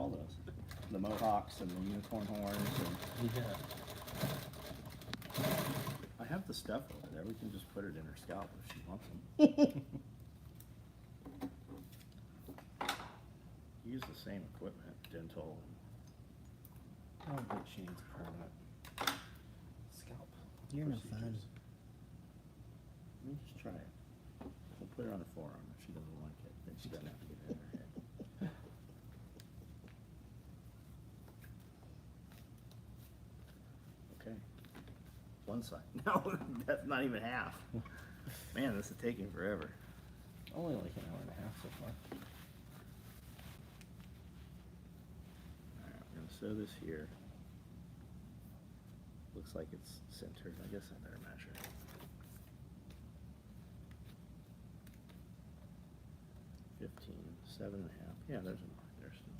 all those. The mohawks and the unicorn horns. And Yeah. I have the stuff over there. We can just put it in her scalp if she wants them. Use the same equipment, dental. And I don't think she needs permanent scalp. You're no procedures. fun. Let me just try it. We'll put it on her forearm. If she doesn't like it, then she doesn't have to get it in her head. Okay. One side. No, that's not even half. Man, this is taking forever. Only like an hour and a half so far. Alright, we're gonna sew this here. Looks like it's centered. I guess I better measure. $15.7 1/2. Yeah, there's a mark there still.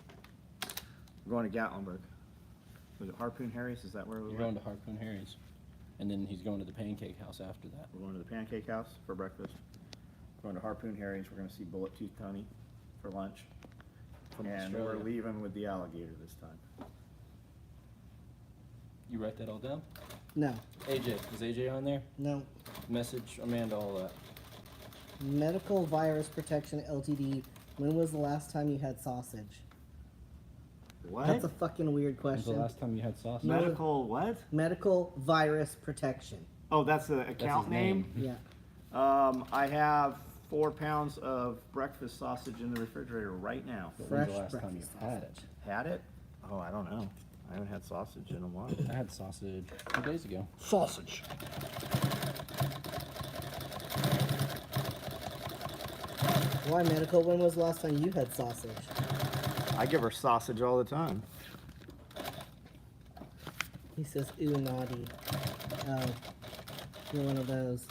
We're going to Gatlinburg. Was it Harpoon Harry's? Is that where we We're were? going to Harpoon Harry's. And then he's going to the Pancake House after that. We're going to the Pancake House for breakfast. We're going to Harpoon Harry's. We're going to see Bullet Tooth Tony for lunch. From And Australia. we're leaving with the alligator this time. You write that all down? No, AJ, is AJ on there? no. Message Amanda all that. Medical Virus Protection Ltd. When was the last time you had sausage? What? That's a fucking weird When's the question. last time you had sausage? No. Medical what? Medical Virus Protection. Oh, that's the That's account his name? Yeah. I have 4 pounds of breakfast sausage in the refrigerator right now. But Fresh when's the last time you breakfast had it? sausage. Had it? Oh, I don't know. I haven't had sausage in a while. I had sausage 2 days ago. Sausage. Why medical? When was the last time you had sausage? I give her sausage all the time. He says, ooh, naughty. Oh, you're one of those.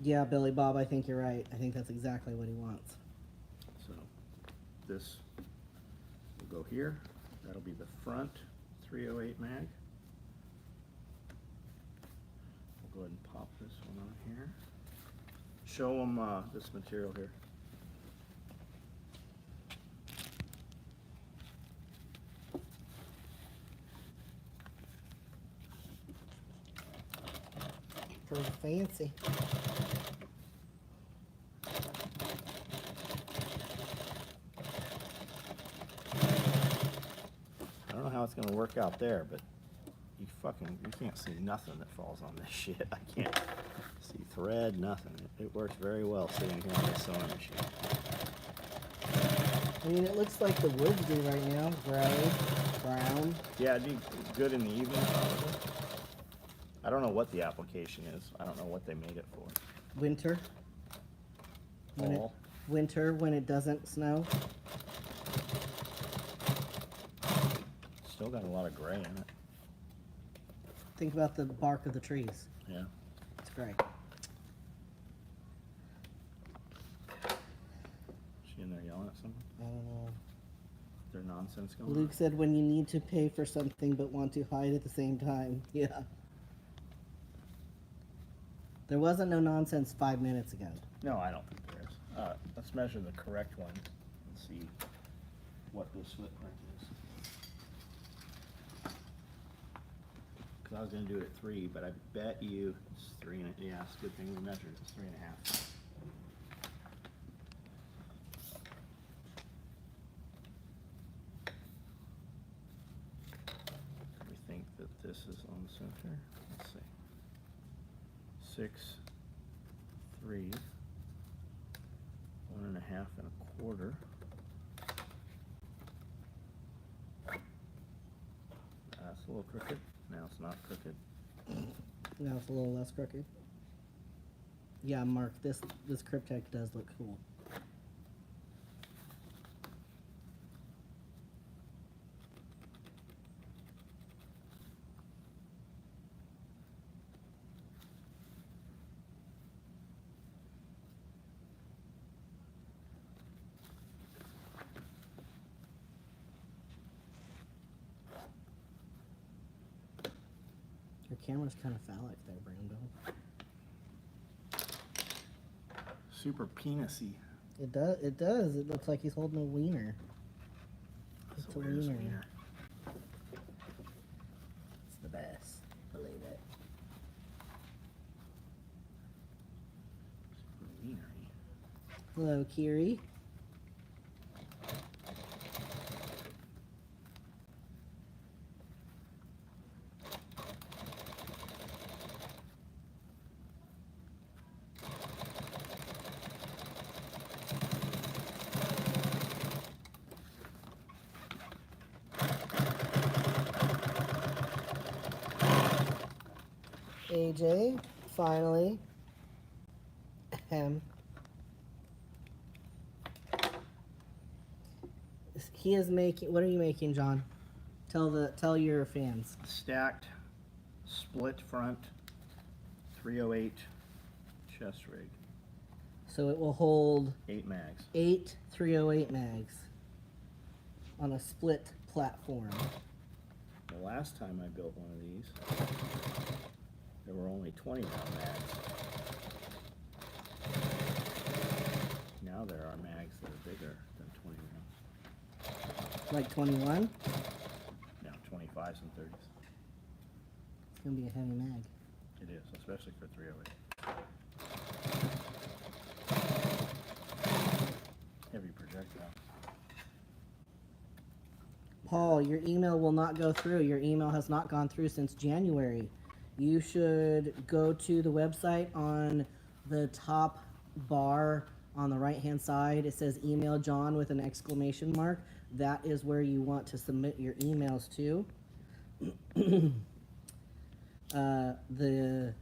Yeah, Billy Bob, I think you're right. I think that's exactly what he wants. So this will go here. That'll be the front 308 mag. We'll go ahead and pop this one on here. Show them this material here. Pretty fancy. I don't know how it's going to work out there, but you can't see nothing that falls on this shit. I can't see thread, nothing. It works very well sitting here on the sewing machine. I mean, it looks like the woods do right now. Gray, brown. Yeah, it'd be good in the evening probably. I don't know what the application is. I don't know what they made it for. Winter. Fall. Winter when it doesn't snow. Still got a lot of gray in it. Think about the bark of the trees. Yeah. It's gray. She in there yelling at someone? I don't know. Is there nonsense going Luke said when you need to pay for something but want to hide at the same time. Yeah. There wasn't no nonsense 5 minutes ago. on? No, I don't think there is. Let's measure the correct one and see what this footprint is. Because I was going to do it at 3, but I bet you it's 3 and yeah, it's a good thing we measured. It's 3.5. We think that this is on the center. Let's see. 6, 3, 1.5 1/4. That's a little crooked. Now it's not crooked. Now it's a little less crooked. Yeah, Mark, this Cryptek does look cool. camera's kind of phallic there, Brando. Super penisy. It does. It does. It looks like he's holding a wiener. That's It's the a weirdest wiener. wiener. It's the best. Believe it. Super wienery. Hello, Kiri. AJ, finally. He is making. What are you making, John? Tell your fans. Stacked, split front, 308 chest rig. So it will hold 8 mags. 8 308 mags on a split platform. The last time I built one of these, there were only 20 round mags. Now there are mags that are bigger than 20 rounds. Like 21. Now 25s and 30s. It's gonna be a heavy mag. It is, especially for 308. Heavy projectile. Paul, your email will not go through. Your email has not gone through since January. You should go to the website. On the top bar on the right hand side, it says email John with an exclamation mark. That is where you want to submit your emails to. The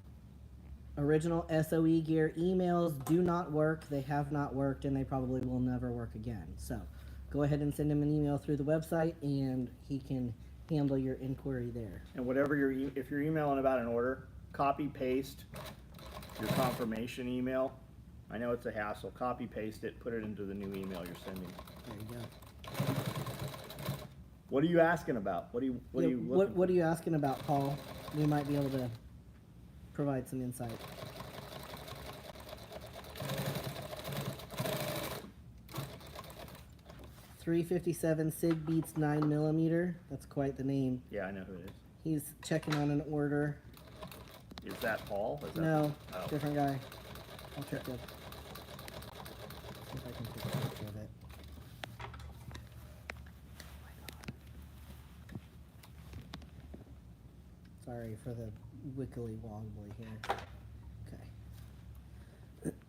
original SOE gear emails do not work. They have not worked, and they probably will never work again. So go ahead and send him an email through the website, and he can handle your inquiry there. And whatever if you're emailing about an order, copy paste your confirmation email. I know it's a hassle. Copy paste it, put it into the new email you're sending. There you go. What are you asking about? What are you looking What are you asking about, Paul? We might be able to provide some insight. .357 Sig Beats 9mm. That's quite the name. Yeah, I know who it is. He's checking on an order. Is that Paul? Is that No, oh. different guy. I'll check it. See if I can take a picture of it. Sorry for the wiggly wobbly here.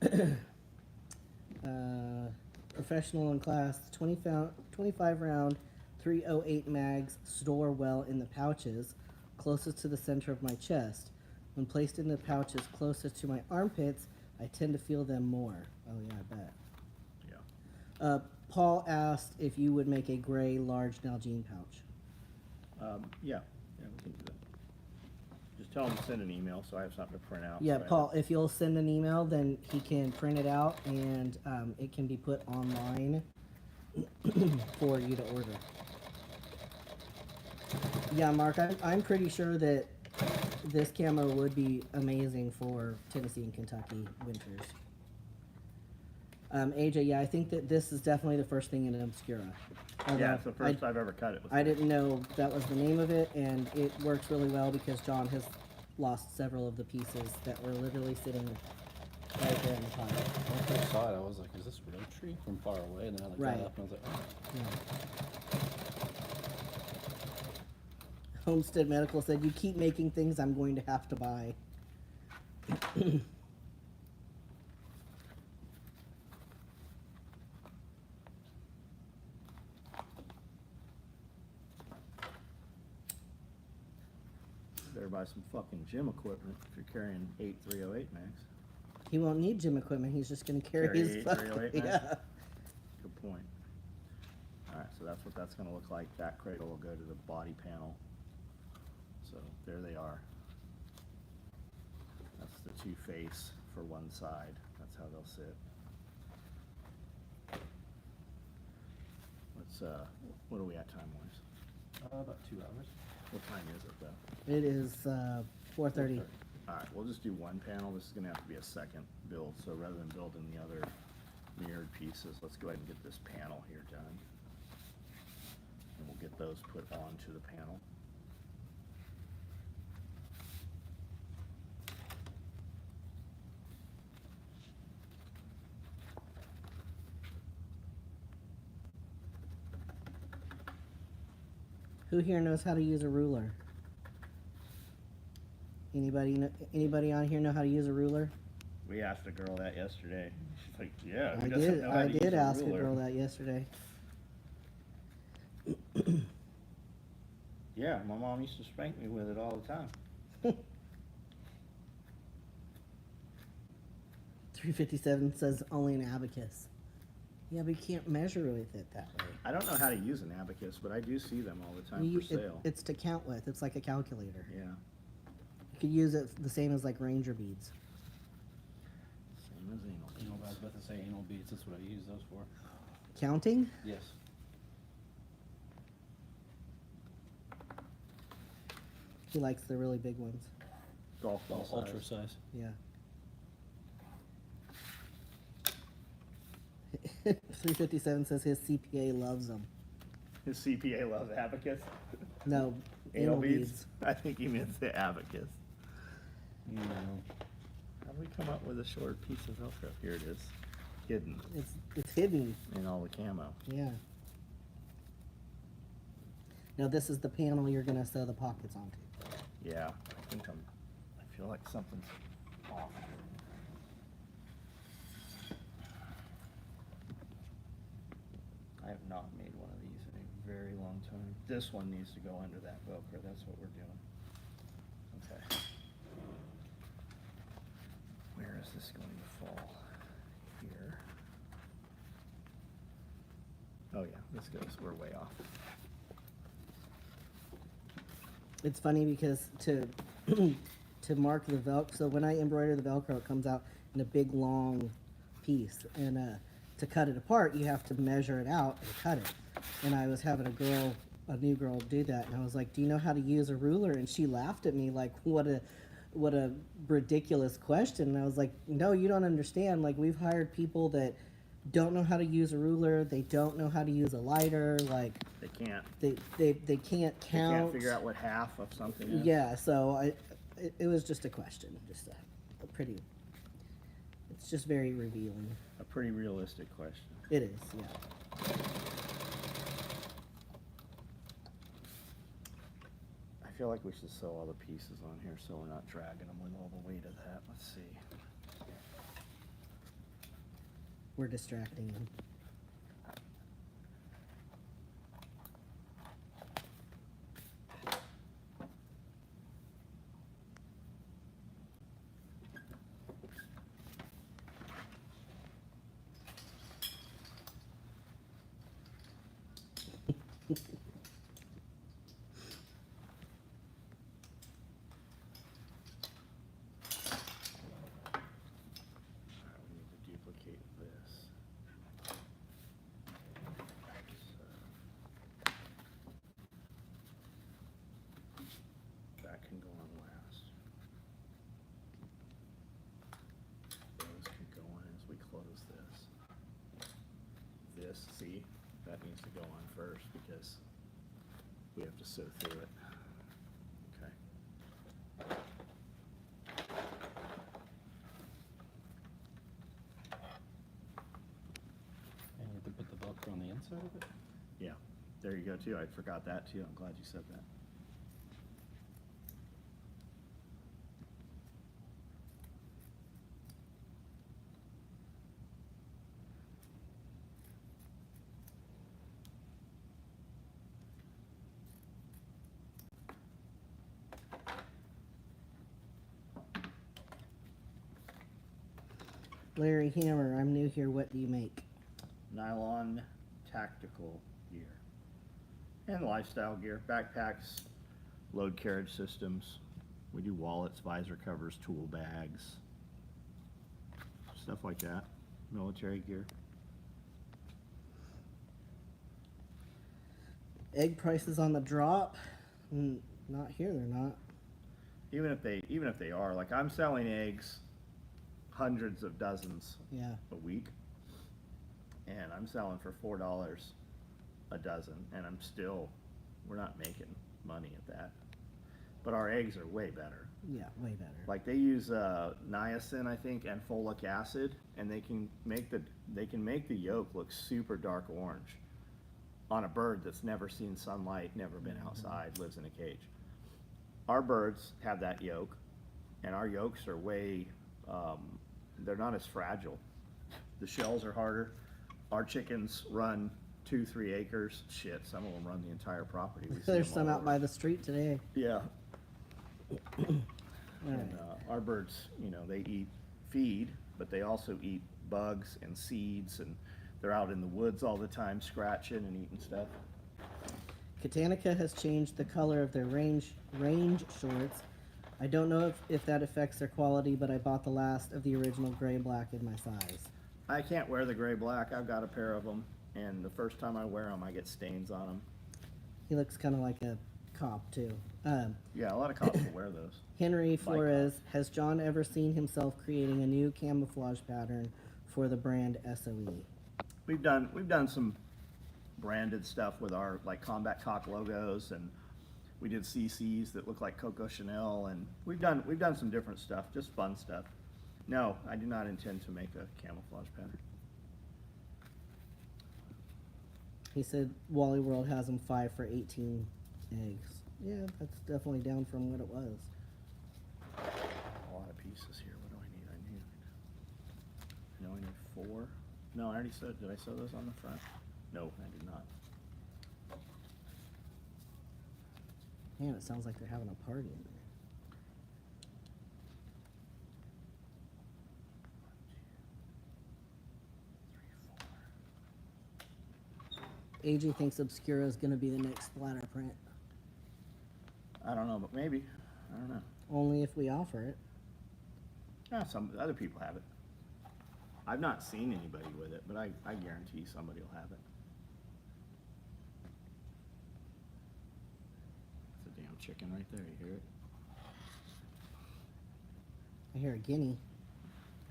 Okay. Professional in class, 25 round, 308 mags store well in the pouches, closest to the center of my chest. When placed in the pouches closest to my armpits, I tend to feel them more. Oh yeah, I bet. Yeah. Paul asked if you would make a gray large Nalgene pouch. Yeah, we can do that. Just tell him to send an email so I have something to print out. Yeah, so I Paul, if you'll send an email, then he can print it out, and it can be put online for you to order. Yeah, Mark, I'm pretty sure that this camo would be amazing for Tennessee and Kentucky winters. AJ, yeah, I think that this is definitely the first thing in Obscura. Yeah, it's the first I've ever cut it. I didn't know that was the name of it, and it works really well because John has lost several of the pieces that were literally sitting right there in the pile. When I first saw it, I was like, is this Rotary from far away? And then I looked Right. that up and I was like, oh. Yeah. Homestead Medical said, you keep making things I'm going to have to buy. Better buy some fucking gym equipment if you're carrying 8 308 mags. He won't need gym equipment. He's just going to carry his 8 fucking, 308 mags? yeah. Good point. Alright, so that's what that's going to look like. That cradle will go to the body panel. So there they are. That's the two face for one side. That's how they'll sit. Let's, what are we at time-wise? About 2 hours. What time is it though? It is 4:30. Alright, we'll just do one panel. This is gonna have to be a second build, so rather than building the other mirrored pieces, let's go ahead and get this panel here done. And we'll get those put onto the panel. Who here knows how to use a ruler? Anybody on here know how to use a ruler? We asked a girl that yesterday. She's like, yeah, I who doesn't did. know how I to use did a ask a ruler? girl that yesterday. Yeah, my mom used to spank me with it all the time. 357 says only an abacus. Yeah, but you can't measure with it that way. I don't know how to use an abacus, but I do see them all the time You- for sale. it's to count with. It's like a calculator. Yeah, You could use it the same as like ranger beads. same as anal You know, I was beads. about to say anal beads, that's what I use those for. Counting? Yes. He likes the really big ones. Golf ball Ultra size. size. Yeah. 357 says his CPA loves them. His CPA loves abacus. No, Anal beads? I think he meant the abacus. No. How do we come up with a short piece of Velcro? Here it is. Hidden It's hidden. in all the camo. Yeah. Now this is the panel you're gonna sew the pockets onto. Yeah, I feel like something's off. I have not made one of these in a very long time. This one needs to go under that Velcro, that's what we're doing. Okay. Where is this going to fall? Here. Oh yeah, this goes, we're way off. It's funny because to to mark the Velcro, so when I embroider the Velcro, it comes out in a big long piece, and to cut it apart, you have to measure it out and cut it. And I was having a new girl do that, and I was like, "Do you know how to use a ruler?" And she laughed at me like, "What a ridiculous question." And I was like, "No, you don't understand. Like, we've hired people that don't know how to use a ruler. They don't know how to use a lighter. Like, They can't, they can't they count. can't figure out what half of something is. Yeah, so it was just a question, just a pretty. It's just very revealing. A pretty realistic question. It is, yeah. I feel like we should sew all the pieces on here so we're not dragging them with all the weight of that. Let's see. We're distracting them. Alright, we need to duplicate this. So that can go on last. Those can go on as we close this. This, see, that needs to go on first because we have to sew through it. Okay. And you have to put the Velcro on the inside of it? Yeah, there you go too. I forgot that too. I'm glad you said that. Larry Hammer, I'm new here. What do you make? Nylon tactical gear and lifestyle gear, backpacks, load carriage systems. We do wallets, visor covers, tool bags, stuff like that. Military gear. Egg prices on the drop? Not here, they're not. even if they are, like, I'm selling eggs, hundreds of dozens Yeah. a week, and I'm selling for $4 a dozen, and we're not making money at that. But our eggs are way better. Yeah, way better. Like, they use niacin, I think, and folic acid, and they can make the yolk look super dark orange on a bird that's never seen sunlight, never been outside, lives in a cage. Our birds have that yolk, and our yolks are way, they're not as fragile. The shells are harder. Our chickens run 2-3 acres. Shit, some of them run the entire property. We see There's them some all out over. by the street today. Yeah. All And right. our birds, they eat feed, but they also eat bugs and seeds, and they're out in the woods all the time scratching and eating stuff. Katanica has changed the color of their range shorts. I don't know if that affects their quality, but I bought the last of the original gray black in my size. I can't wear the gray black. I've got a pair of them, and the first time I wear them, I get stains on them. He looks kind of like a cop too. Yeah, a lot of cops will wear those. Henry cop. Flores, has John ever seen himself creating a new camouflage pattern for the brand SOE? We've done some branded stuff with our Combat Cock logos, and we did CCs that look like Coco Chanel, and we've done some different stuff, just fun stuff. No, I do not intend to make a camouflage pattern. He said Wally World has them 5 for 18 eggs. Yeah, that's definitely down from what it was. A lot of pieces here. What do I need? I only need 4. No, I already said. Did I sew those on the front? No, I did not. Man, it sounds like they're having a party in there. AJ thinks Obscura is going to be the next splatter print. I don't know, but maybe. I don't know. Only if we offer it. Some other people have it. I've not seen anybody with it, but I guarantee somebody will have it. It's a damn chicken right there. You hear it? I hear a guinea.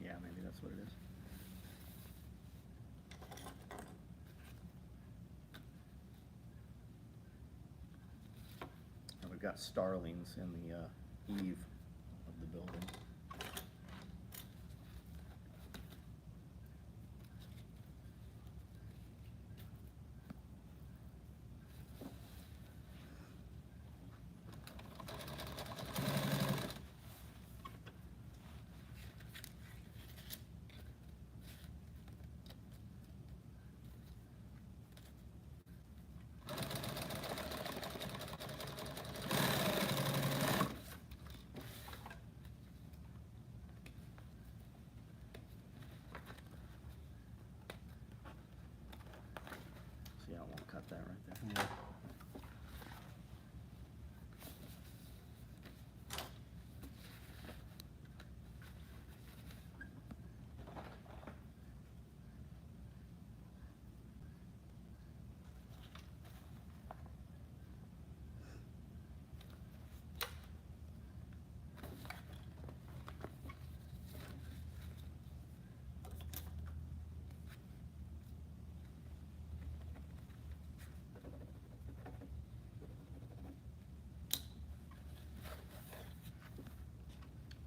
Yeah, maybe that's what it is. And we've got starlings in the eave of the building. See, I won't cut that right there. Yeah.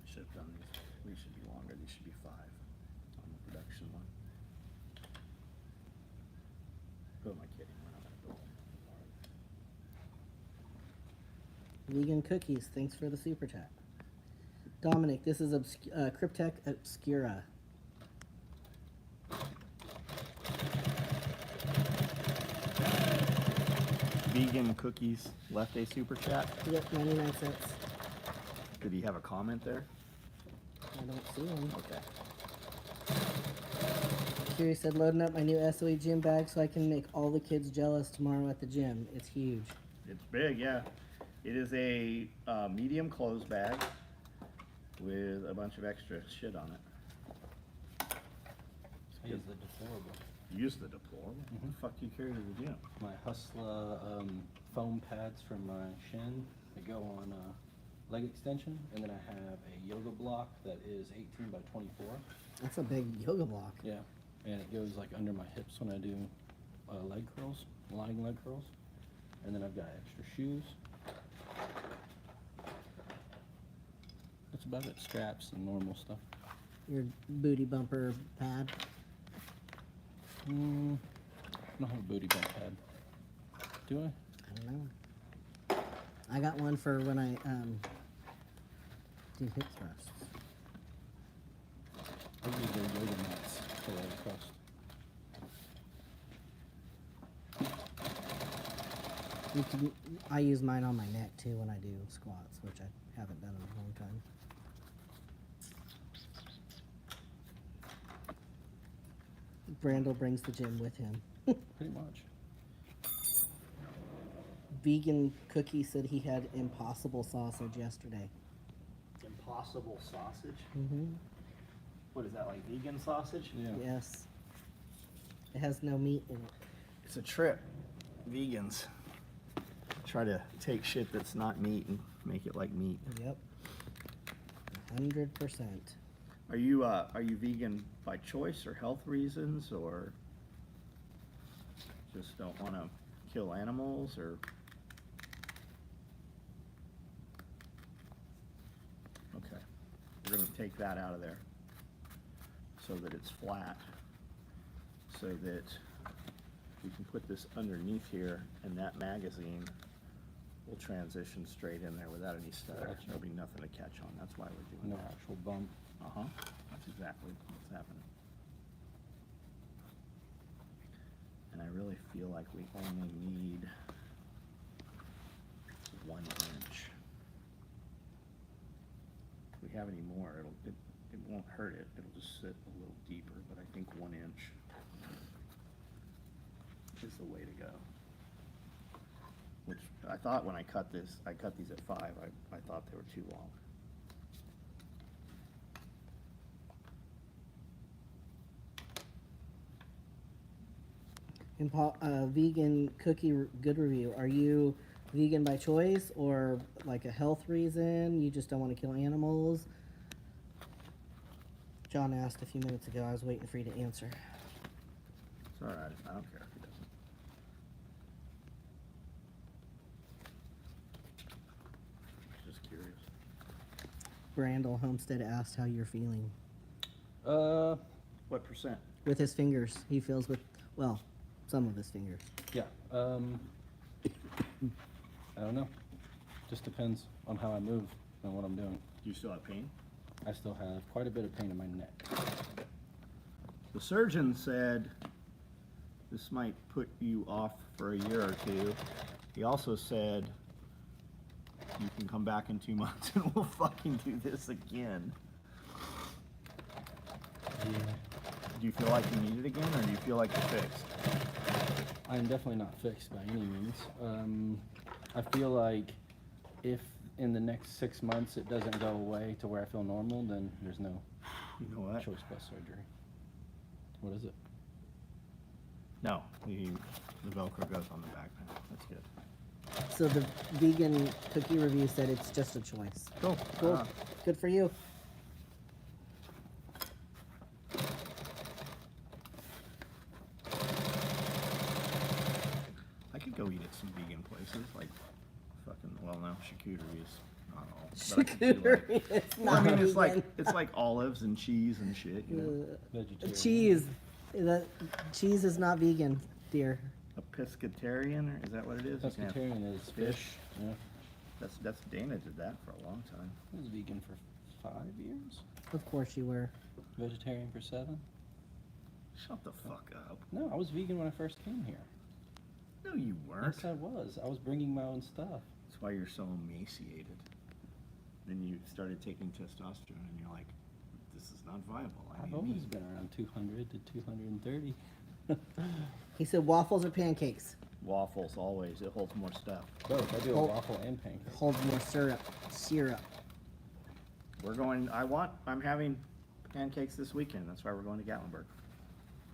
Should have done these. These should be longer. These should be 5 on the production one. Who am I kidding? We're not gonna build Vegan cookies. Thanks for the super chat. Dominic, this is Cryptech Obscura. Vegan cookies left a super chat. Yep, 99 cents. Did he have a comment there? I don't see one. Okay. Kiri said, loading up my new SOE gym bag so I can make all the kids jealous tomorrow at the gym. It's huge. It's big, yeah. It is a medium clothes bag with a bunch of extra shit on it. I use the deplorable. You use the deplorable? What the fuck do you carry to the gym? My Hustla foam pads from my shin. They go on leg extension, and then I have a yoga block that is 18 by 24. That's a big yoga block. Yeah, and it goes like under my hips when I do leg curls, lying leg curls. And then I've got extra shoes. That's about it. Straps and normal stuff. Your booty bumper pad. I don't have a booty bump pad. Do I? I don't know. I got one for when I do hip thrusts. I use their yoga mats for leg thrust. I use mine on my neck too when I do squats, which I haven't done in a long time. Brandel brings the gym with him. Pretty much. Vegan Cookie said he had Impossible sausage yesterday. Impossible sausage? Mm-hmm. What is that, like vegan sausage? Yeah. Yes. It has no meat in it. It's a trip. Vegans try to take shit that's not meat and make it like meat. Yep. 100%. Are you vegan by choice or health reasons, or just don't want to kill animals, or? Okay, we're gonna take that out of there so that it's flat, so that we can put this underneath here, and that magazine will transition straight in there without any stutter. Gotcha. There'll be nothing to catch on. That's why we're doing No that. actual bump. Uh-huh, that's exactly what's happening. And I really feel like we only need 1 inch. If we have any more, it won't hurt it. It'll just sit a little deeper, but I think 1 inch is the way to go. Which I thought when I cut these at 5, I thought they were too long. Vegan Cookie good review. Are you vegan by choice or like a health reason? You just don't want to kill animals? John asked a few minutes ago. I was waiting for you to answer. It's all right. I don't care if he doesn't. Just curious. Brandel Homestead asked how you're feeling. What percent? With his fingers. He feels with, well, some of his fingers. Yeah. I don't know. Just depends on how I move and what I'm doing. Do you still have pain? I still have quite a bit of pain in my neck. The surgeon said this might put you off for a year or two. He also said you can come back in 2 months and we'll fucking do this again. Yeah. Do you feel like you need it again, or do you feel like you're fixed? I'm definitely not fixed by any means. I feel like if in the next 6 months it doesn't go away to where I feel normal, then there's no You know what? choice but surgery. What is it? No, the Velcro goes on the back now. That's good. So the Vegan Cookie review said it's just a choice. Cool. Cool. Good for you. I could go eat at some vegan places, like fucking, well, no, charcuterie is not all. but I could do, like- Charcuterie is Well, I not mean, vegan. it's like olives and cheese and shit, you know. Vegetarian. Cheese. That cheese is not vegan, dear. A pescatarian, or is that what it is? You can have- Pescatarian is fish. Yeah. That's Dana did that for a long time. I was vegan for 5 years. Of course you were. Vegetarian for 7. Shut the fuck up. No, I was vegan when I first came here. No, you weren't. Yes, I was. I was bringing my own stuff. That's why you're so emaciated. Then you started taking testosterone, and you're like, this is not viable. I I've need always meat. been around 200 to 230. He said waffles or pancakes. Waffles, always. It holds more stuff. Both. I do a Oh. waffle and pancake. Hold more syrup. Syrup. We're going, I'm having pancakes this weekend. That's why we're going to Gatlinburg.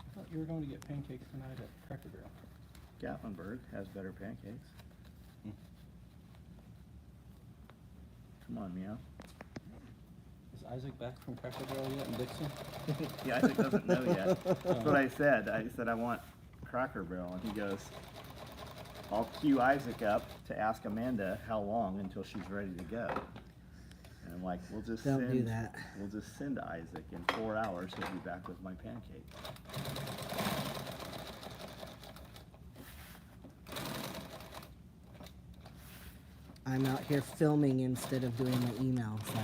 I thought you were going to get pancakes tonight at Cracker Barrel. Gatlinburg has better pancakes. Hmm. Come on, meow. Is Isaac back from Cracker Barrel yet in Dixon? Yeah, Isaac doesn't know yet. That's what I said. I said I want Cracker Barrel, and he goes, I'll cue Isaac up to ask Amanda how long until she's ready to go. And I'm like, we'll just Don't do that. We'll just send Isaac in 4 hours. He'll be back with my pancake. I'm out here filming instead of doing my email, so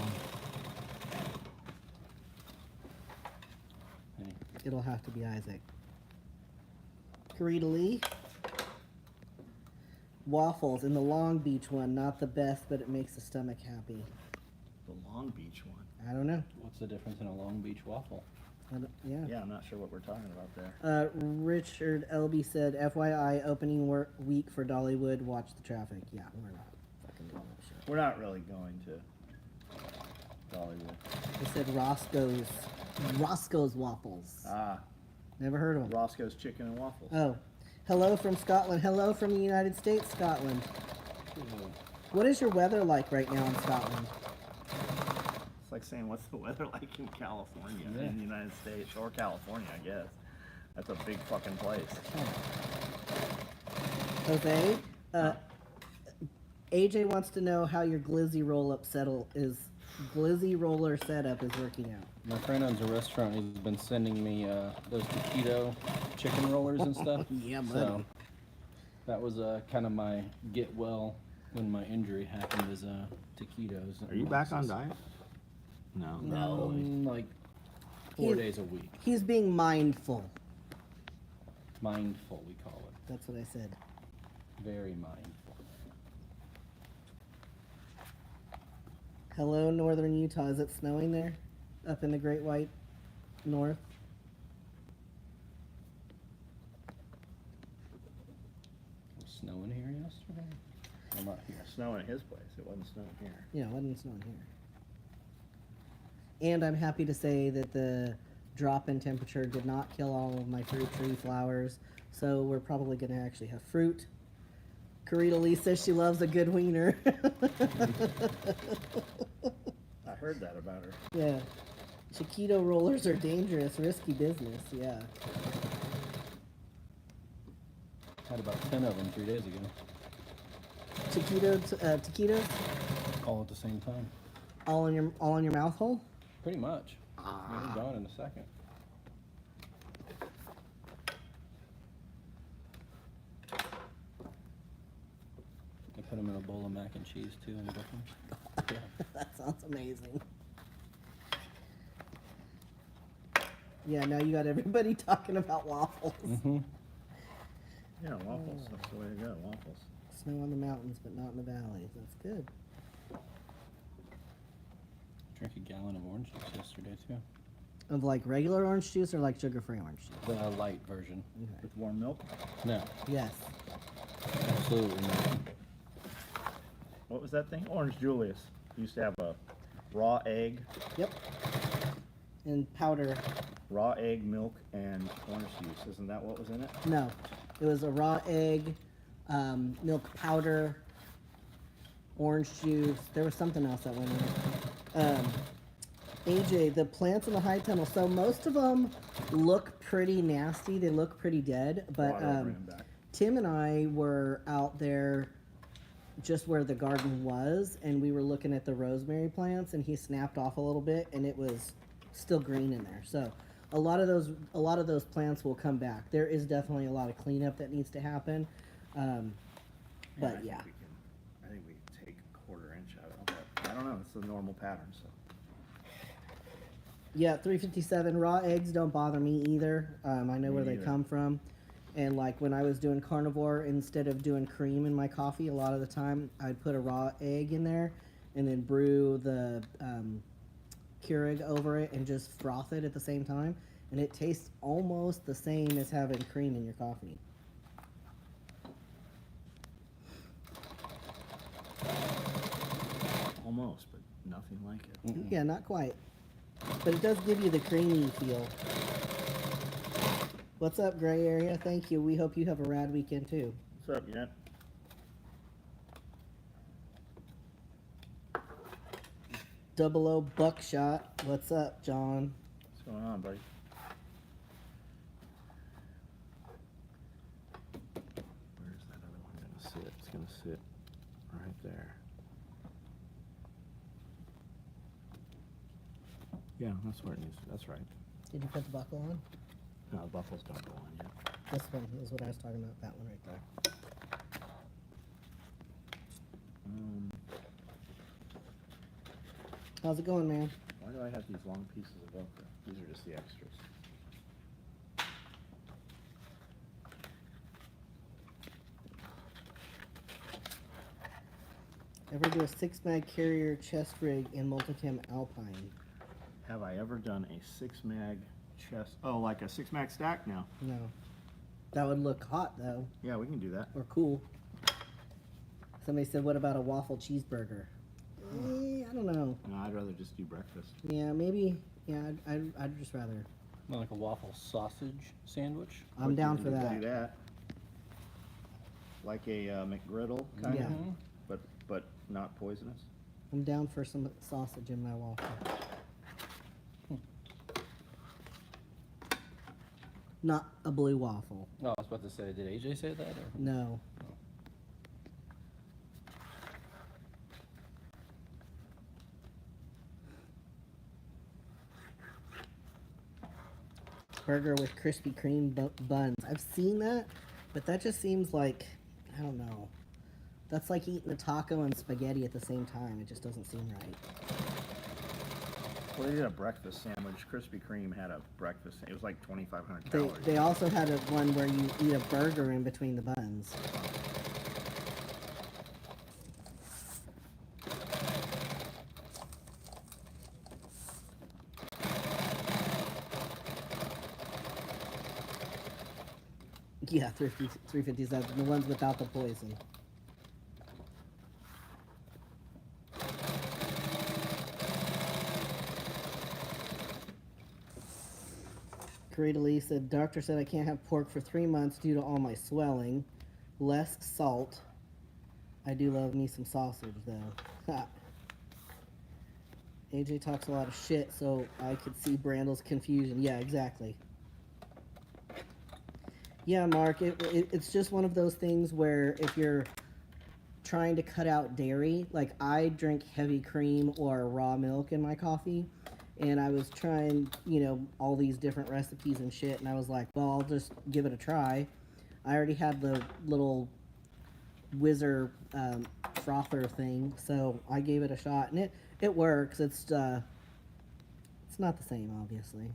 Hey, it'll have to be Isaac. Karita Lee. Waffles in the Long Beach one, not the best, but it makes the stomach happy. The Long Beach one. I don't know. what's the difference in a Long Beach waffle? Yeah. Yeah, I'm not sure what we're talking about there. Richard Elby said, FYI, opening week for Dollywood. Watch the traffic. Yeah, we're not fucking doing that shit. We're not really going to Dollywood. They said Roscoe's Waffles. Ah, Never heard of them. Roscoe's Chicken and Waffles. Oh, hello from Scotland. Hello from the United States, Scotland. What is your weather like right now in Scotland? It's like saying, what's the weather like in California, Yeah. in the United States, or California, I guess. That's a big fucking place. Jose, AJ wants to know how your glizzy roller setup is working out. My friend owns a restaurant. He's been sending me those taquito chicken rollers and stuff. Yeah, buddy. So that was kind of my get well when my injury happened is taquitos. and Are you back on boxes. diet? No. No. Like 4 He- days a week. He's being mindful. Mindful, we call it. That's what I said. Very mindful. Hello, northern Utah. Is it snowing there? Up in the Great White North? It was snowing here yesterday. I'm not here. Snowing at his place. It wasn't snowing here. Yeah, it wasn't snowing here. And I'm happy to say that the drop in temperature did not kill all of my fruit tree flowers, so we're probably going to actually have fruit. Karita Lee says she loves a good wiener. I heard that about her. Yeah. Chiquito rollers are dangerous, risky business, yeah. Had about 10 of them 3 days ago. Taquitos? All at the same time. All in your mouth hole? Pretty much. They're gone in a second. I put them in a bowl of mac and cheese too and cook them. Yeah. That sounds amazing. Yeah, now you got everybody talking about waffles. Mm-hmm. Yeah, waffles. That's the way to go. Waffles. Snow on the mountains, but not in the valleys. That's good. Drank a gallon of orange juice yesterday too. Of like regular orange juice or like sugar-free orange juice? The light version. Okay. With warm milk. No, Yes. absolutely not. What was that thing? Orange Julius. Used to have a raw egg, Yep. And powder. raw egg, milk, and orange juice. Isn't that what was in it? No, it was a raw egg, milk powder, orange juice. There was something else that went in it. AJ, the plants in the high tunnel. So most of them look pretty nasty. They look pretty dead. But Water over and back. Tim and I were out there just where the garden was, and we were looking at the rosemary plants, and he snapped off a little bit, and it was still green in there. So a lot of those plants will come back. There is definitely a lot of cleanup that needs to happen. But yeah. I think we can take a 1/4 inch out of it. But I don't know. It's the normal pattern. So. Yeah, 357 raw eggs don't bother me either. I know Me where they neither. come from. And like when I was doing carnivore, instead of doing cream in my coffee, a lot of the time I'd put a raw egg in there and then brew the Keurig over it and just froth it at the same time. And it tastes almost the same as having cream in your coffee. Almost, but nothing like it. Yeah, not quite. But it does give you the creamy feel. What's up, Gray Area? Thank you. We hope you have a rad weekend too. What's up, Yet? 00 Buckshot. What's up, John? What's going on, buddy? Where's that other one gonna sit? It's gonna sit right there. Yeah, that's where it needs to, that's right. Did you put the buckle on? No, the buckles don't go on yet. This one is what I was talking about. That one right there. How's it going, man? Why do I have these long pieces of Velcro? These are just the extras. Ever do a 6-mag carrier chest rig in Multicam Alpine? Have I ever done a 6-mag chest? Oh, like a 6-mag stack? No. No. That would look hot, though, Yeah, we can do that. or cool. Somebody said, what about a waffle cheeseburger? I don't know. No, I'd rather just do breakfast. Yeah, maybe. Yeah, I'd just rather. Not like a waffle sausage sandwich. I'm down for Do that. that. Like a McGriddle kind Yeah. of, but not poisonous. I'm down for some sausage in my waffle. Not a blue waffle. No, I was about to say, did AJ say that? Or? No. Burger with Krispy Kreme buns. I've seen that, but that just seems like, I don't know. That's like eating a taco and spaghetti at the same time. It just doesn't seem right. Well, they did a breakfast sandwich. Krispy Kreme had a breakfast. It was like 2,500 They, calories. they also had a one where you eat a burger in between the buns. Yeah, 357, the ones without the poison. Lee said, doctor said I can't have pork for 3 months due to all my swelling. Less salt. I do love me some sausage, though. Ha. AJ talks a lot of shit, so I could see Brandle's confusion. Yeah, exactly. Yeah, Mark, it's just one of those things where if you're trying to cut out dairy, like I drink heavy cream or raw milk in my coffee, and I was trying, you know, all these different recipes and shit, and I was like, well, I'll just give it a try. I already had the little whizzer frother thing, so I gave it a shot, and it works. It's not the same, obviously.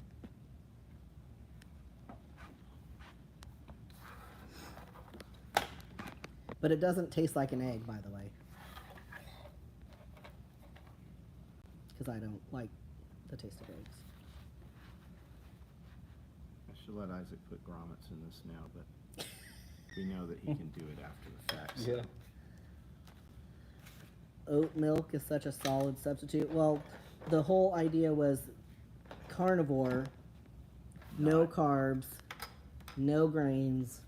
But it doesn't taste like an egg, by the way. Because I don't like the taste of eggs. I should let Isaac put grommets in this now, but we know that he can do it after the fact. So. Yeah. Oat milk is such a solid substitute. Well, the whole idea was carnivore, no Not- carbs, no grains.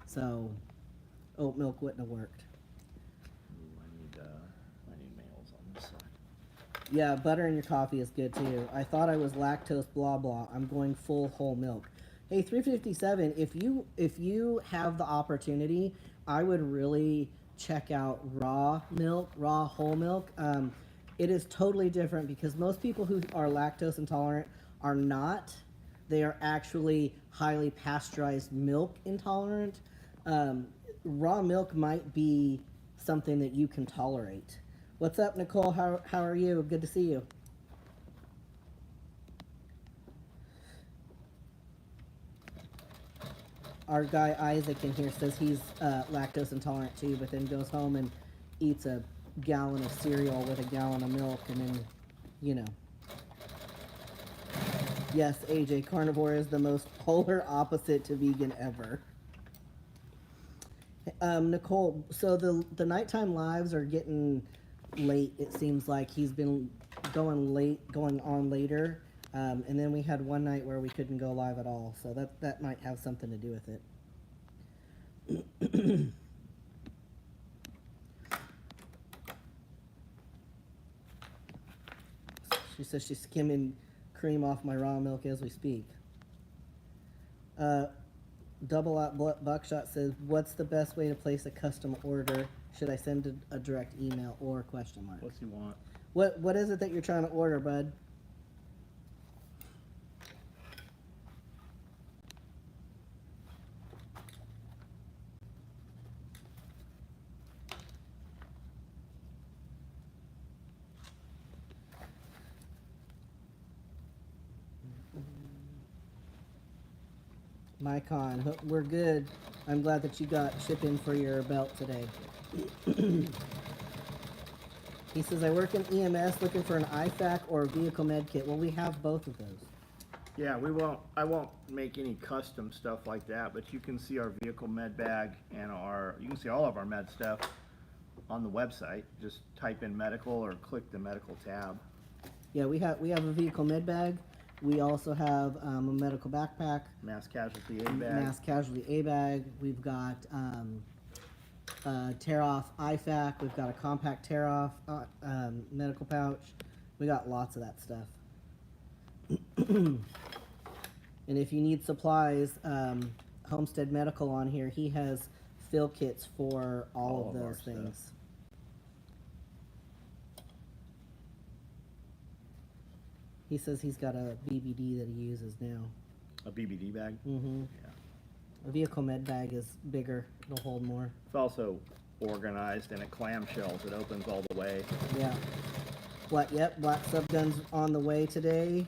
So oat milk wouldn't have worked. Ooh, I need males on this side. Yeah, butter in your coffee is good too. I thought I was lactose blah blah. I'm going full whole milk. Hey, 357, if you have the opportunity, I would really check out raw milk, raw whole milk. It is totally different because most people who are lactose intolerant are not. They are actually highly pasteurized milk intolerant. Raw milk might be something that you can tolerate. What's up, Nicole? How are you? Good to see you. Our guy Isaac in here says he's lactose intolerant too, but then goes home and eats a gallon of cereal with a gallon of milk, and then, you know. Yes, AJ, carnivore is the most polar opposite to vegan ever. Nicole, so the nighttime lives are getting late. It seems like he's been going on later, and then we had one night where we couldn't go live at all. So that might have something to do with it. She says she's skimming cream off my raw milk as we speak. Double Out Buckshot says, what's the best way to place a custom order? Should I send a direct email or question mark? What's he want? What is it that you're trying to order, bud? Mycon, we're good. I'm glad that you got shipping for your belt today. He says, I work in EMS looking for an IFAC or a vehicle med kit. Well, we have both of those. Yeah, I won't make any custom stuff like that, but you can see our vehicle med bag and you can see all of our med stuff on the website. Just type in medical or click the medical tab. Yeah, we have a vehicle med bag. We also have a medical backpack, Mass casualty A bag. mass casualty A bag. We've got tear off IFAC. We've got a compact tear off medical pouch. We got lots of that stuff. And if you need supplies, Homestead Medical on here, he has fill kits for all of our those stuff. things. He says he's got a BBD that he uses now. A BBD bag. Mm-hmm. Yeah. A vehicle med bag is bigger. It'll hold more. It's also organized in a clamshells. It opens all the way. Yeah. Yep, Black Subgun's on the way today.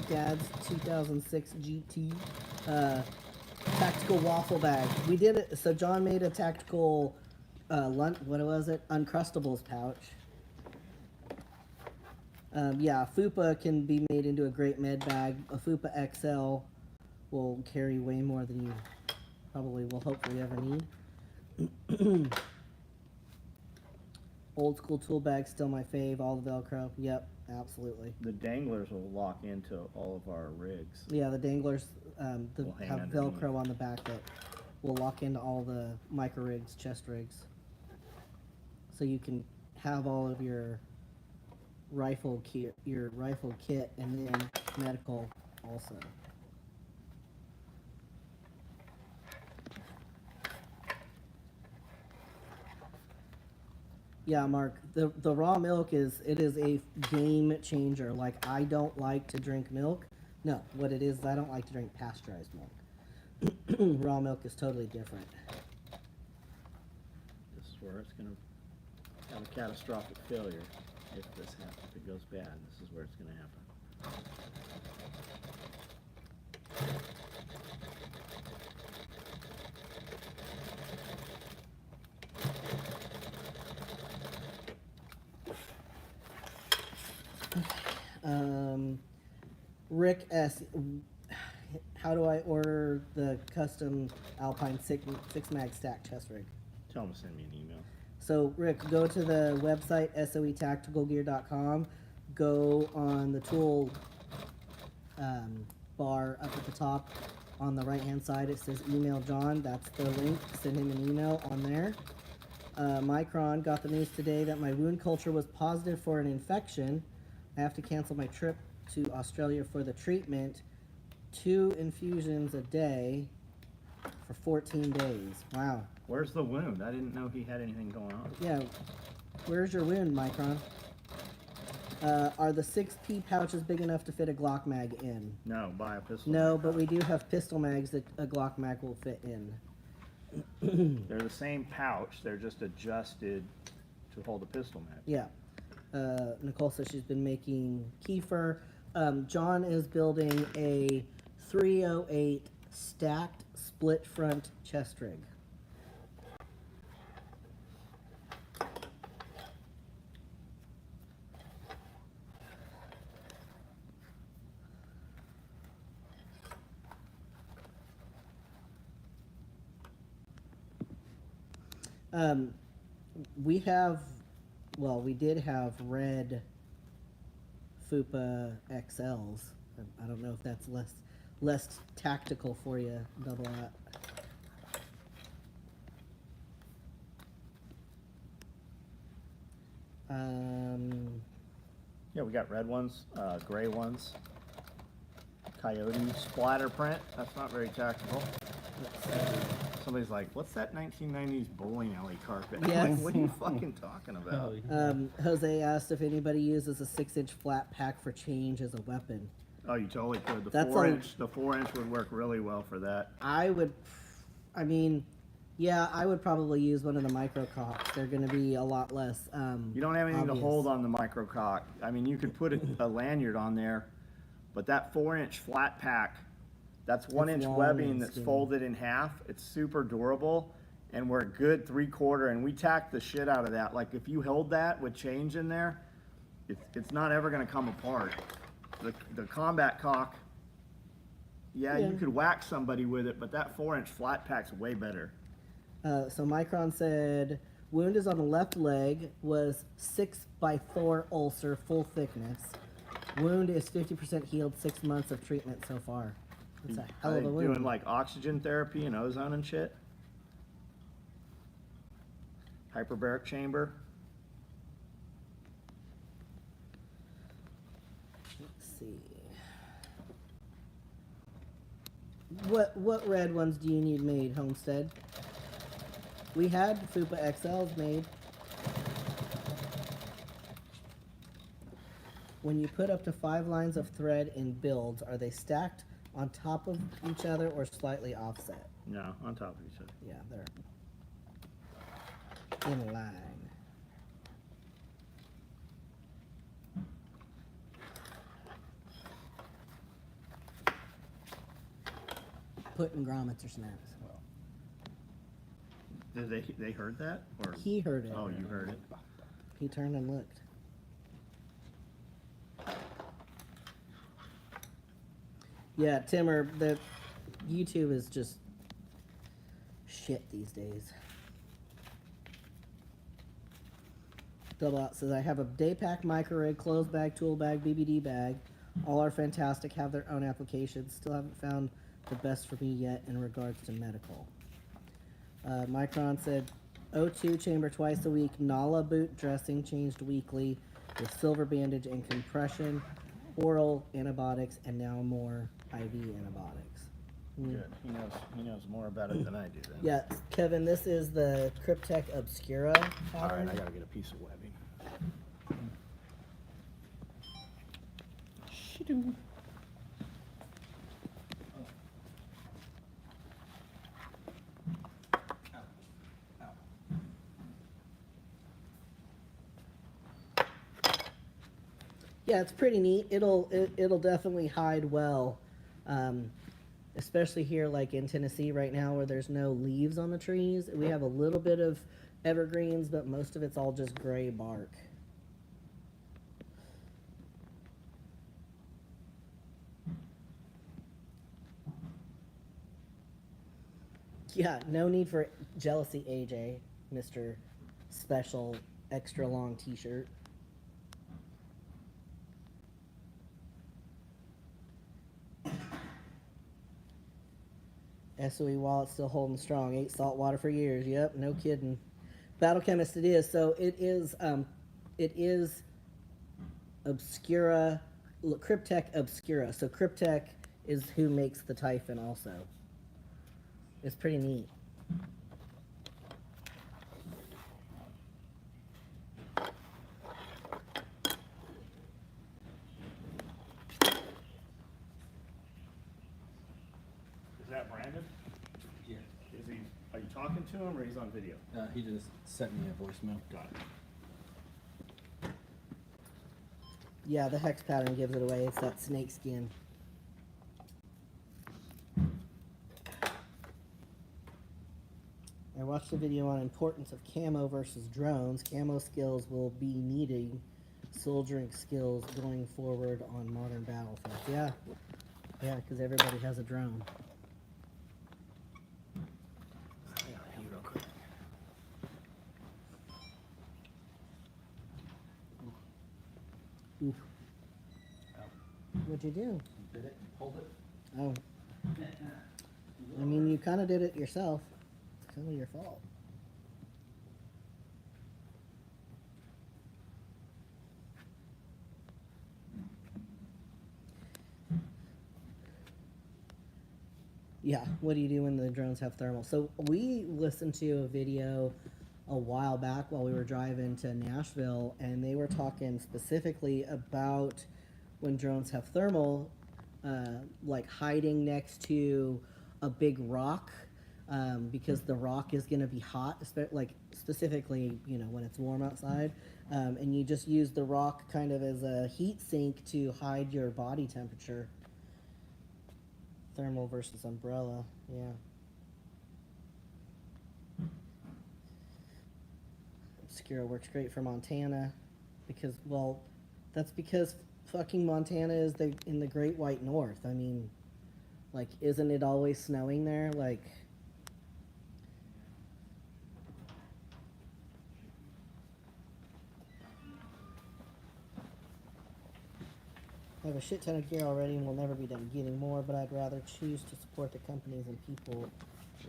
Dad's 2006 GT. Tactical waffle bag. We did it. So John made a tactical what was it? Uncrustables pouch. Yeah, FUPA can be made into a great med bag. A FUPA XL will carry way more than you probably will hopefully ever need. Old school tool bag, still my fave. All the Velcro. Yep, absolutely. The danglers will lock into all of our rigs. Yeah, the danglers Will hang have underneath. Velcro on the back that will lock into all the micro rigs, chest rigs. So you can have all of your rifle kit, and then medical also. Yeah, Mark, the raw milk is a game changer. Like, I don't like to drink milk. No, what it is I don't like to drink pasteurized milk. Raw milk is totally different. This is where it's going to have a catastrophic failure if it goes bad. This is where it's going to happen. Rick S., how do I order the custom Alpine 6 mag stack chest rig? Tell them to send me an email. So, Rick, go to the website, soetacticalgear.com. Go on the tool bar up at the top. On the right-hand side, it says email John. That's the link. Send him an email on there. Micron got the news today that my wound culture was positive for an infection. I have to cancel my trip to Australia for the treatment. 2 infusions a day for 14 days. Wow. Where's the wound? I didn't know he had anything going on. Yeah. Where's your wound, Micron? Are the 6P pouches big enough to fit a Glock mag in? No, buy a pistol. No, but we do have pistol mags that a Glock mag will fit in. They're the same pouch. They're just adjusted to hold a pistol mag. Yeah. Nicole says she's been making kefir. John is building a 308 stacked split front chest rig. We did have red FUPA XLs. I don't know if that's less tactical for you, double that. Yeah, Yeah, we got red ones, gray ones. Coyote splatter print. That's not very tactical. Somebody's like, "What's that 1990s bowling alley carpet?" I'm Yes. like, what are you fucking talking about? Jose asked if anybody uses a 6-inch flat pack for change as a weapon. Oh, you totally could. The That's 4-inch, the 4-inch would work really well for that. I would probably use one of the micro cocks. They're going to be a lot less. You don't have anything obvious. to hold on the micro cock. I mean, you could put a lanyard on there, but that 4-inch flat pack, that's 1-inch long webbing and that's skinny. folded in half. It's super durable, and we're a good 3/4, and we tack the shit out of that. Like if you held that with change in there, it's not ever gonna come apart. The combat cock, yeah, Yeah. you could whack somebody with it, but that 4-inch flat pack's way better. So Micron said wound is on the left leg, was 6x4 ulcer, full thickness. Wound is 50% healed, 6 months of treatment so far. That's a hell Are of they a wound. doing like oxygen therapy and ozone and shit? Hyperbaric chamber. Let's see. What red ones do you need made, Homestead? We had Fupa XLs made. When you put up to 5 lines of thread in builds, are they stacked on top of each other or slightly offset? No, on top of each other. Yeah, they're in line. Putting grommets or snaps. Did they heard that? Or He heard it. oh, you heard it. He turned and looked. Yeah, Timmer, the YouTube is just shit these days. Double Out says, I have a day pack, micro rig, clothes bag, tool bag, BBD bag. All are fantastic, have their own applications. Still haven't found the best for me yet in regards to medical. Micron said, O2 chamber twice a week, Nala boot dressing changed weekly with silver bandage and compression, oral antibiotics, and now more IV antibiotics. Good. He knows more about it than I do then. Yeah, Kevin, this is the Cryptech Obscura All pattern. right, I gotta get a piece of webbing. Yeah, it's pretty neat. It'll definitely hide well, especially here like in Tennessee right now where there's no leaves on the trees. We have a little bit of evergreens, but most of it's all just gray bark. Yeah, no need for jealousy, AJ, Mr. Special Extra Long T-shirt. SOE wallet still holding strong. 8 saltwater for years. Yep, no kidding. Battle Chemist it is. So it is Obscura, Cryptech Obscura. So Cryptech is who makes the Typhon also. It's pretty neat. Is that Brandon? Yeah. Is he? Are you talking to him or he's on video? He just sent me a voicemail. Got it. Yeah, the hex pattern gives it away. It's that snake skin. I watched a video on importance of camo versus drones. Camo skills will be needing soldiering skills going forward on modern battlefields. Yeah, because everybody has a drone. Real quick. Oof. What'd you do? Did it? Hold it. Oh. I mean, you kind of did it yourself. It's kind of your fault. Yeah, what do you do when the drones have thermal? So we listened to a video a while back while we were driving to Nashville, and they were talking specifically about when drones have thermal, like hiding next to a big rock, because the rock is going to be hot, like specifically, you know, when it's warm outside, and you just use the rock kind of as a heat sink to hide your body temperature. Thermal versus umbrella, yeah. Obscura works great for Montana because, well, that's because fucking Montana is in the Great White North. I mean, like, isn't it always snowing there? Like, I have a shit ton of gear already and will never be done getting more, but I'd rather choose to support the companies and people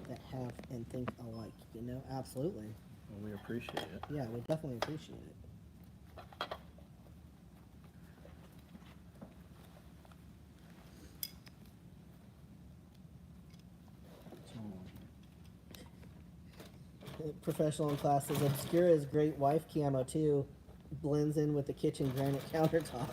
that have and think alike. You know, absolutely. Well, we appreciate it. Yeah, we definitely appreciate it. Professional in class says Obscura's great wife camo too. Blends in with the kitchen granite countertops.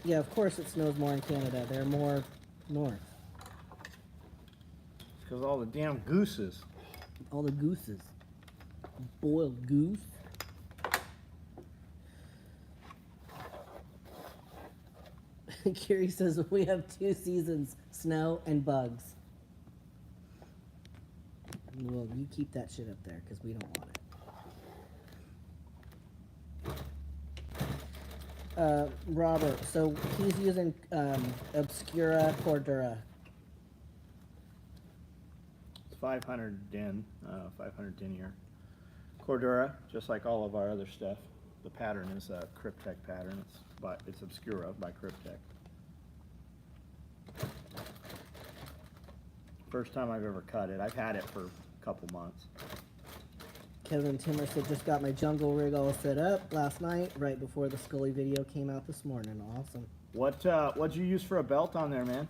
Yeah, of course it snows more in Canada. They're more north. It's because all the damn gooses. All the gooses. Boiled goose. Kiri says we have 2 seasons, snow and bugs. Well, you keep that shit up there because we don't want it. Robert, so he's using Obscura Cordura. It's 500 din, 500 denier. Cordura, just like all of our other stuff. The pattern is a Cryptek pattern. It's Obscura by Cryptek. First time I've ever cut it. I've had it for a couple months. Kevin Timmer said, just got my jungle rig all set up last night, right before the Scully video came out this morning. Awesome. What'd you use for a belt on there, man?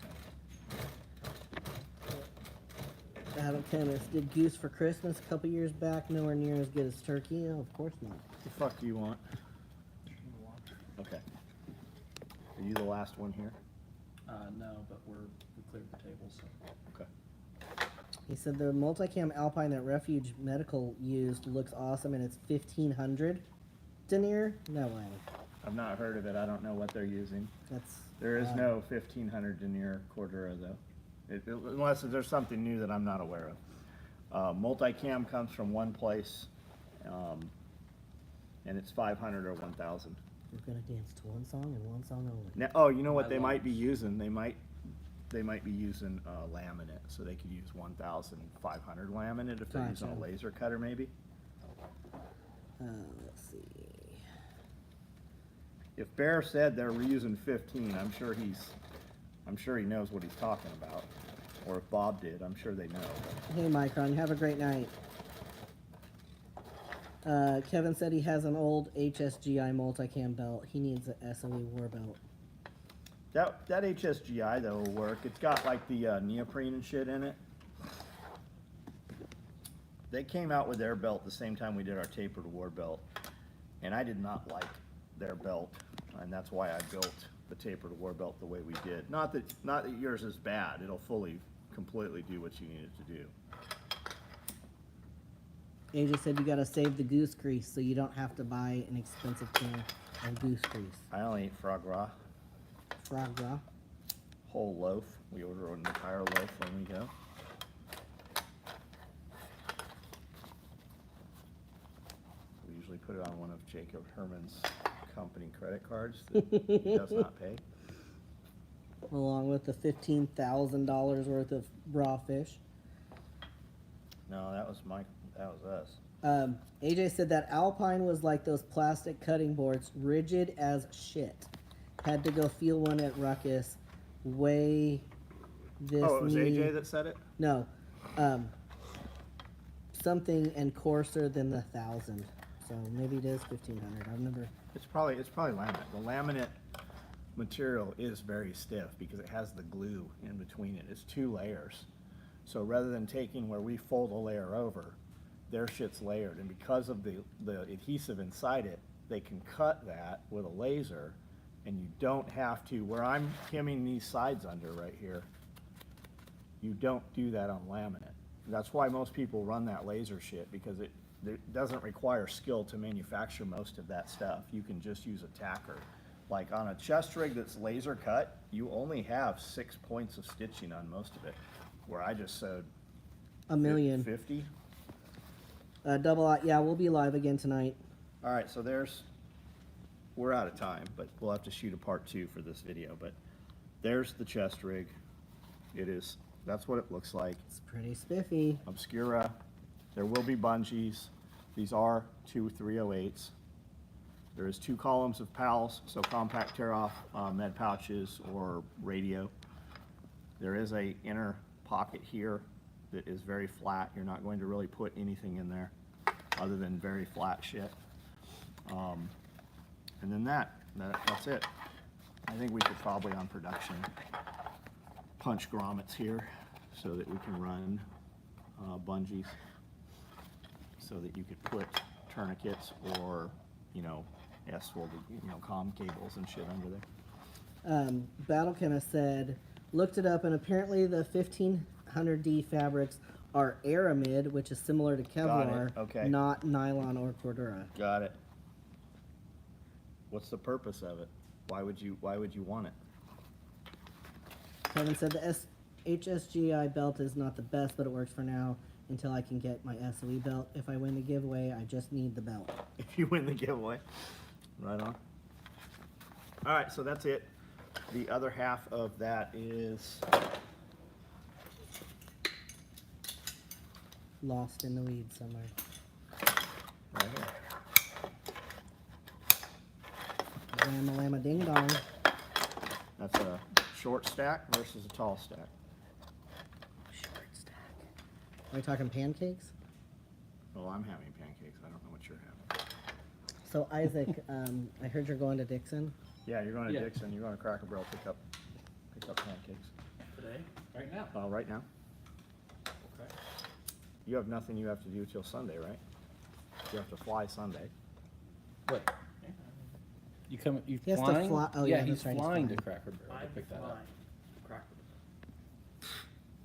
Adam Tennis did goose for Christmas a couple years back, nowhere near as good as turkey. Oh, of course not. What the fuck do you want? Okay. Are you the last one here? No, but we cleared the table, so. Okay. He said the multicam Alpine that Refuge Medical used looks awesome, and it's 1,500 denier. No way. I've not heard of it. I don't know what they're using. There is no 1,500 denier Cordura though. Unless there's something new that I'm not aware of. Multicam comes from one place, and it's 500 or 1,000. We're gonna dance to one song and one song only. Now, oh, you know what they might be using? They might be using laminate, so they could use 1,500 laminate if they're using a Gotcha. laser cutter, maybe. Let's see. If Bear said they're reusing 15, I'm sure he knows what he's talking about. Or if Bob did, I'm sure they know. Hey, Micron, have a great night. Kevin said he has an old HSGI multicam belt. He needs a SOE war belt. That HSGI though will work. It's got like the neoprene and shit in it. They came out with their belt the same time we did our tapered war belt, and I did not like their belt, and that's why I built the tapered war belt the way we did. Not that yours is bad. It'll completely do what you need it to do. AJ said you gotta save the goose grease so you don't have to buy an expensive can of goose grease. I only eat frog raw. Frog raw. Whole loaf. We order an entire loaf when we go. We usually put it on one of Jacob Herman's company credit cards that he does not pay. Along with the $15,000 worth of raw fish. No, that was us. AJ said that Alpine was like those plastic cutting boards, rigid as shit. Had to go feel one at Ruckus. Weigh this. Oh, it was knee. AJ that said it? No, something and coarser than the 1,000. So maybe it is 1,500. I've never. It's probably laminate. The laminate material is very stiff because it has the glue in between it. It's 2 layers. So rather than taking where we fold a layer over, their shit's layered, and because of the adhesive inside it, they can cut that with a laser, and you don't have to, where I'm hemming these sides under right here, you don't do that on laminate. That's why most people run that laser shit, because it doesn't require skill to manufacture most of that stuff. You can just use a tacker. Like on a chest rig that's laser cut, you only have 6 points of stitching on most of it, where I just sewed A million. 50. Yeah, we'll be live again tonight. All right, so we're out of time, but we'll have to shoot a part 2 for this video. But there's the chest rig. That's what it looks like. It's pretty spiffy. Obscura. There will be bungees. These are 2 308s. There is 2 columns of PALs, so compact tear-off med pouches or radio. There is a inner pocket here that is very flat. You're not going to really put anything in there other than very flat shit. And then that's it. I think we could probably on production punch grommets here so that we can run bungees so that you could put tourniquets or, S-folded, comm cables and shit under there. Battle Chemist said, looked it up, and apparently the 1500D fabrics are aramid, which is similar to Kevlar, Okay. not nylon or Cordura. Got it. What's the purpose of it? Why would you want it? Kevin said the HSGI belt is not the best, but it works for now until I can get my SOE belt. If I win the giveaway, I just need the belt. If you win the giveaway. Right on. All right, so that's it. The other half of that is Lost in the weeds somewhere. right here. Lama lama ding dong. That's a short stack versus a tall stack. Short stack. Are we talking pancakes? Well, I'm having pancakes. I don't know what you're having. So Isaac, I heard you're going to Dixon. Yeah, you're going to Yeah. Dixon. You're going to Cracker Barrel pick up pancakes. Today? Right now? Right now. Okay. You have nothing you have to do till Sunday, right? You have to fly Sunday. What? You He has to flying? fly- oh, yeah, yeah, he's that's right, he's flying to flying. Cracker Barrel to I'm pick that flying up. to Cracker Barrel.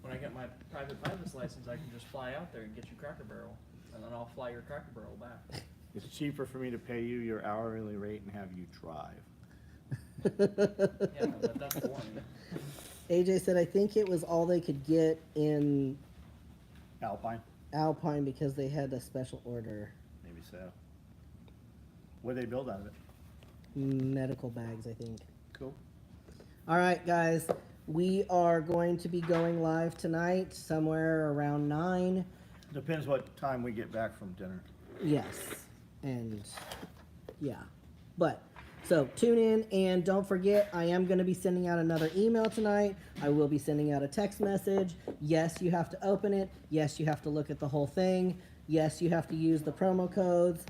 When I get my private pilot's license, I can just fly out there and get you Cracker Barrel, and then I'll fly your Cracker Barrel back. It's cheaper for me to pay you your hourly rate and have you drive. Yeah, but that's boring. AJ said, I think it was all they could get in Alpine? Alpine because they had a special order. Maybe so. What do they build out of it? Medical bags, I think. Cool. All right, guys. We are going to be going live tonight, somewhere around 9. Depends what time we get back from dinner. Yes. And yeah. But so tune in, and don't forget, I am going to be sending out another email tonight. I will be sending out a text message. Yes, you have to open it. Yes, you have to look at the whole thing. Yes, you have to use the promo codes.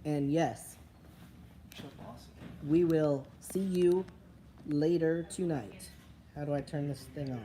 And yes, we will see you later tonight. How do I turn this thing off?